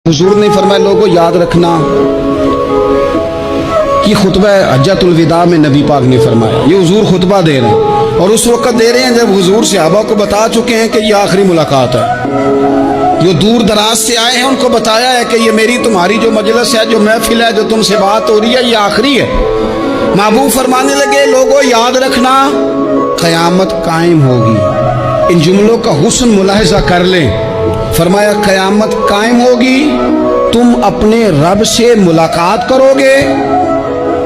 हुजूर ने फरमाया लोगों याद रखना, ये खुतबा हज्जतुल विदा में नबी पाक ने फरमाया। ये हुजूर खुतबा दे रहे हैं और उस वक्त दे रहे हैं जब हुजूर सहाबा को बता चुके हैं कि ये आखिरी मुलाकात है। जो दूर दराज से आए हैं उनको बताया है कि ये मेरी तुम्हारी जो मजलिस है, जो महफिल है, जो तुमसे बात हो रही है, ये आखिरी है। महबूब फरमाने लगे लोगों याद रखना क़यामत कायम होगी। इन जुमलों का हुस्न मुलाहिजा कर लें। फरमाया क़यामत कायम होगी, तुम अपने रब से मुलाकात करोगे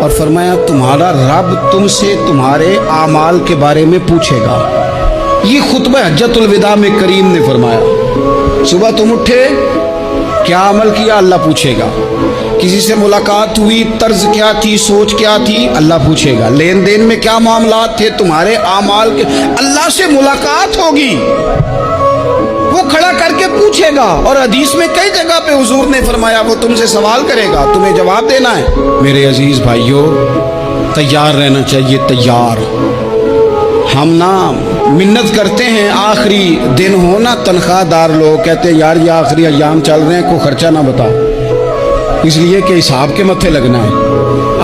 और फरमाया तुम्हारा रब तुमसे तुम्हारे आमाल के बारे में पूछेगा। ये खुतबा हज्जतुल विदा में करीम ने फरमाया। सुबह तुम उठे, क्या अमल किया, अल्लाह पूछेगा। किसी से मुलाकात हुई, तर्ज क्या थी, सोच क्या थी, अल्लाह पूछेगा। लेन देन में क्या मामलात थे, तुम्हारे आमाल के, अल्लाह से मुलाकात होगी, वो खड़ा करके पूछेगा। और हदीस में कई जगह पे हुजूर ने फरमाया वो तुमसे सवाल करेगा, तुम्हें जवाब देना है। मेरे अजीज भाइयों, तैयार रहना चाहिए, तैयार। हम ना मिन्नत करते हैं आखिरी दिन हो ना, तनख्वाहदार लोग कहते हैं यार ये आखिरी अयाम चल रहे हैं, कोई खर्चा ना बताओ, इसलिए कि हिसाब के मत्थे लगना है।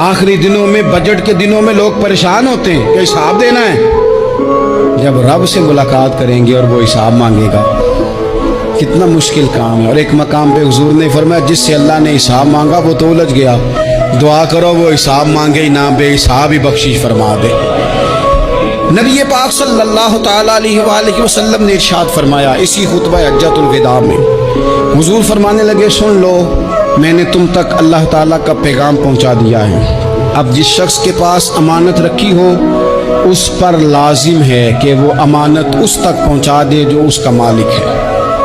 आखिरी दिनों में, बजट के दिनों में लोग परेशान होते हैं कि हिसाब देना है। जब रब से मुलाकात करेंगे और वो हिसाब मांगेगा, कितना मुश्किल काम है। और एक मकाम पे हुजूर ने फरमाया जिससे अल्लाह ने हिसाब मांगा वो तो उलझ गया, दुआ करो वो हिसाब मांगे ही ना, बेहिसाब ही बख्शिश फरमा दे। नबी पाक सल्लल्लाहु तआला अलैहि वसल्लम ने इरशाद फरमाया इसी खुतबा हज्जतुल विदा में। हुजूर फरमाने लगे सुन लो, मैंने तुम तक अल्लाह ताला का पैगाम पहुंचा दिया है। अब जिस शख्स के पास अमानत रखी हो उस पर लाजिम है कि वो अमानत उस तक पहुंचा दे जो उसका मालिक है।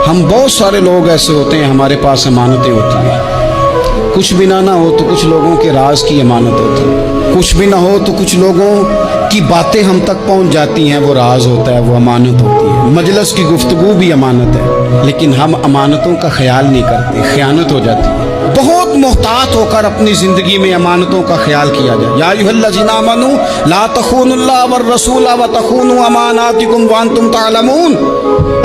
हम बहुत सारे लोग ऐसे होते हैं, हमारे पास अमानतें होती हैं, कुछ भी ना हो तो कुछ लोगों के राज की अमानत होती है, कुछ भी ना हो तो कुछ लोगों की बातें हम तक पहुंच जाती हैं, वो राज होता है, वो अमानत होती है। मजलिस की गुफ्तगू भी अमानत है, लेकिन हम अमानतों का ख्याल नहीं करते, खयानत हो जाती है। बहुत मोहतात होकर अपनी जिंदगी में अमानतों का ख्याल किया जाए। या अय्युहल्लज़ीना आमनू ला तख़ूनुल्लाह वर रसूला व तख़ूनू अमानातिकुम व अंतुम तालमून।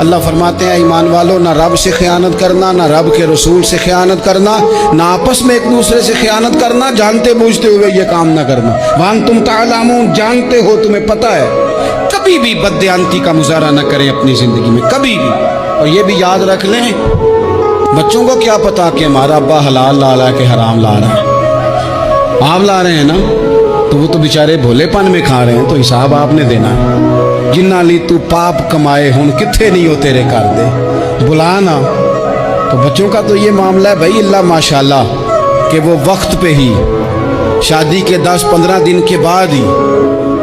अल्लाह फरमाते हैं ईमान वालों, ना रब से खयानत करना, ना रब के रसूल से खयानत करना, ना आपस में एक दूसरे से खयानत करना, जानते बूझते हुए ये काम ना करना। व अंतुम तालमून, जानते हो, तुम्हें पता है। कभी भी बददियानती का मुजाहरा न करें अपनी जिंदगी में, कभी भी। और ये भी याद रख लें, बच्चों को क्या पता कि हमारा अब्बा हलाल ला रहा है कि हराम ला रहा है। आप ला रहे हैं ना, तो वो तो बेचारे भोलेपन में खा रहे हैं, तो हिसाब आपने देना है। जिन्ना ली तू पाप कमाए हुन किथे नहीं हो तेरे कर दे, बुला ना। तो बच्चों का तो ये मामला है भाई, अल्लाह माशाल्लाह कि वो वक्त पे ही शादी के 10-15 दिन के बाद ही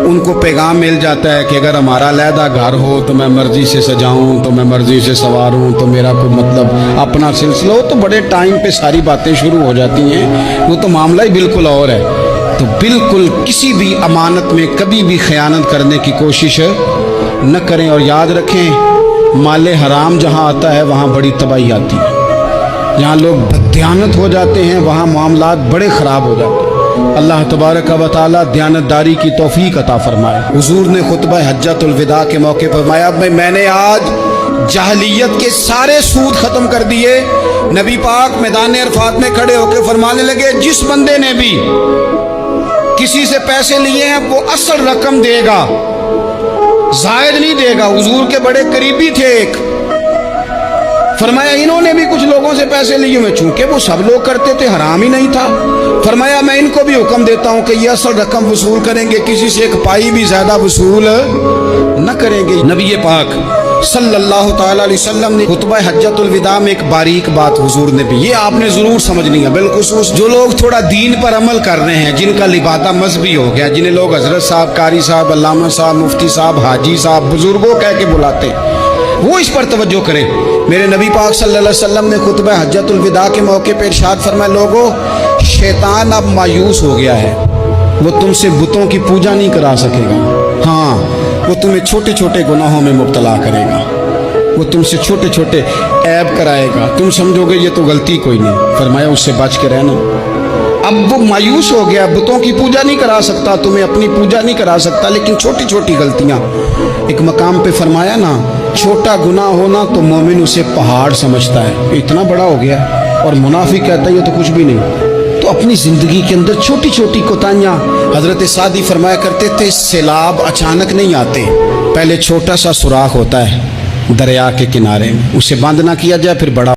उनको पैगाम मिल जाता है कि अगर हमारा अलहदा घर हो तो मैं मर्जी से सजाऊं, तो मैं मर्जी से सवारूं, तो मेरा कोई मतलब अपना सिलसिला हो, तो बड़े टाइम पे सारी बातें शुरू हो जाती हैं। वो तो मामला ही बिल्कुल और है। तो बिल्कुल किसी भी अमानत में कभी भी खयानत करने की कोशिश न करें। और याद रखें, माले हराम जहाँ आता है वहाँ बड़ी तबाही आती है। जहाँ लोग बददियानत हो जाते हैं वहाँ मामलात बड़े ख़राब हो जाते हैं। अल्लाह तबारक व तआला दयानतदारी की तौफीक अता फरमाए। हुजूर ने खुतबा हज्जतुल विदा के मौके पर फरमाया मैंने आज जाहलियत के सारे सूद ख़त्म कर दिए। नबी पाक मैदान अरफात में खड़े होकर फरमाने लगे जिस बंदे ने भी किसी से पैसे लिए हैं वो असल रकम देगा, जायद नहीं देगा। हुजूर के बड़े करीबी थे एक, फरमाया इन्होंने भी कुछ लोगों से पैसे लिए हुए, चूंकि वो सब लोग करते थे, हराम ही नहीं था। फरमाया मैं इनको भी हुक्म देता हूं कि ये असल रकम वसूल करेंगे, किसी से एक पाई भी ज्यादा वसूल न करेंगे। नबी पाक सल्लल्लाहु ताला अलैहि वसल्लम ने खुतबा हज्जतुल विदा में एक बारीक बात हुजूर ने भी, ये आपने जरूर समझनी है, बिलखुसूस जो लोग थोड़ा दीन पर अमल कर रहे हैं, जिनका लिबादा मजहबी हो गया, जिन्हें लोग हजरत साहब, कारी साहब, अल्लामा साहब, मुफ्ती साहब, हाजी साहब, बुजुर्गों कह के बुलाते हैं, वो इस पर तवज्जो करें। मेरे नबी पाक सल्लल्लाहु अलैहि वसल्लम ने खुतबा हज्जतुल विदा के मौके पर इरशाद फरमाया लोगों, शैतान अब मायूस हो गया है, वो तुमसे बुतों की पूजा नहीं करा सकेगा। हाँ, वो तुम्हें छोटे छोटे गुनाहों में मुब्तला करेगा, वो तुमसे छोटे छोटे ऐब कराएगा, तुम समझोगे ये तो गलती कोई नहीं। फरमाया उससे बच के रहना। अब वो मायूस हो गया, बुतों की पूजा नहीं करा सकता, तुम्हें अपनी पूजा नहीं करा सकता, लेकिन छोटी छोटी गलतियां। एक मकाम पे फरमाया ना, छोटा गुनाह होना तो मोमिन उसे पहाड़ समझता है, इतना बड़ा हो गया। اور منافق کہتا ہے یہ تو کچھ بھی نہیں. تو اپنی زندگی کے اندر چھوٹی چھوٹی کوتاہیاں. حضرت سعدی فرمایا کرتے تھے سیلاب اچانک نہیں آتے, پہلے چھوٹا سا سوراخ ہوتا ہے دریا کے کنارے میں, اسے بند نہ کیا جائے پھر بڑا